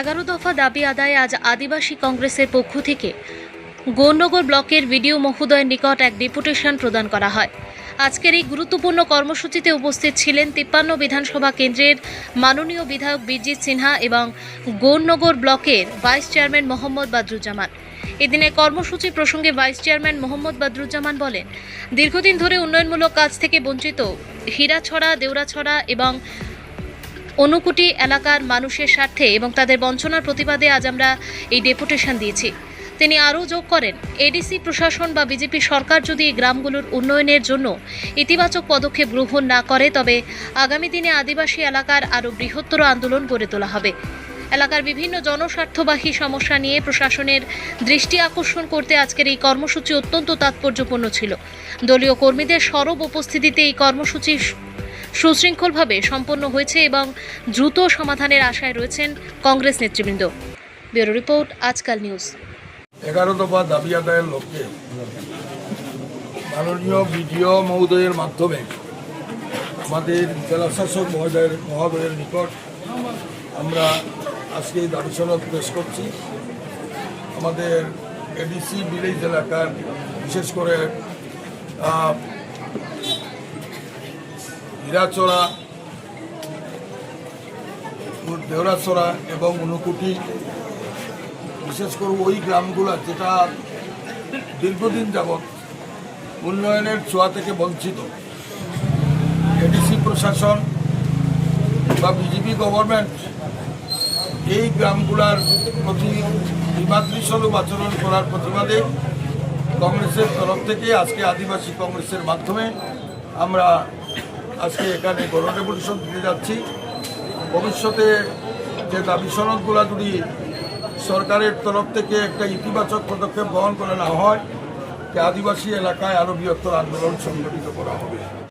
11 দফা দাবি আদায়ে আজ আদিবাসী কংগ্রেসের পক্ষ থেকে গৌরনগর ব্লকের বিডিও মহোদয়ের নিকট এক ডেপুটেশন প্রদান করা হয়। আজকের এই গুরুত্বপূর্ণ কর্মসূচিতে উপস্থিত ছিলেন 53 বিধানসভা কেন্দ্রের মাননীয় বিধায়ক বীরজিৎ সিনহা এবং গৌরনগর ব্লকের ভাইস চেয়ারম্যান মোহাম্মদ বদরুজ্জামান। এদিনের কর্মসূচি প্রসঙ্গে ভাইস চেয়ারম্যান মোহাম্মদ বদরুজ্জামান বলেন, দীর্ঘদিন ধরে উন্নয়নমূলক কাজ থেকে বঞ্চিত হীরাছড়া, দেউরাছড়া এবং অনুকুটি এলাকার মানুষের স্বার্থে এবং তাদের বঞ্চনার প্রতিবাদে আজ আমরা এই ডেপুটেশন দিয়েছি। তিনি আরও যোগ করেন, এডিসি প্রশাসন বা বিজেপি সরকার যদি এই গ্রামগুলোর উন্নয়নের জন্য ইতিবাচক পদক্ষেপ গ্রহণ না করে তবে আগামী দিনে আদিবাসী এলাকার আরও বৃহত্তর আন্দোলন গড়ে তোলা হবে। এলাকার বিভিন্ন জনস্বার্থবাহী সমস্যা নিয়ে প্রশাসনের দৃষ্টি আকর্ষণ করতে আজকের এই কর্মসূচি অত্যন্ত তাৎপর্যপূর্ণ ছিল। দলীয় কর্মীদের সরব উপস্থিতিতে এই কর্মসূচি সুশৃঙ্খলভাবে সম্পন্ন হয়েছে এবং দ্রুত সমাধানের আশায় রয়েছেন কংগ্রেস নেতৃবৃন্দ। ব্যুরো রিপোর্ট, আজকাল নিউজ। 11 দফা দাবি আদায়ের লক্ষ্যে মাননীয় বিডিও মহোদয়ের মাধ্যমে আমাদের জেলা শাসক মহোদয়ের নিকট আমরা আজকে এই দাবি সনদ পেশ করছি। আমাদের এডিসি ভিলেজ এলাকার বিশেষ করে হীরাছড়া, দেউরাছড়া এবং অনুকুটি, বিশেষ করে ওই গ্রামগুলো যেটা দীর্ঘদিন যাবৎ উন্নয়নের ছোঁয়া থেকে বঞ্চিত। এডিসি প্রশাসন বা বিজেপি গভর্নমেন্ট এই গ্রামগুলার প্রতি বিমাতৃস্বরূপ আচরণ করার প্রতিবাদে কংগ্রেসের তরফ থেকে আজকে আদিবাসী কংগ্রেসের মাধ্যমে আমরা আজকে এখানে গণ ডেপুটেশন দিতে যাচ্ছি। ভবিষ্যতে যে দাবি সনদগুলো যদি সরকারের তরফ থেকে একটা ইতিবাচক পদক্ষেপ গ্রহণ করে না হয়, আদিবাসী এলাকায় আরও বৃহত্তর আন্দোলন সংগঠিত করা হবে।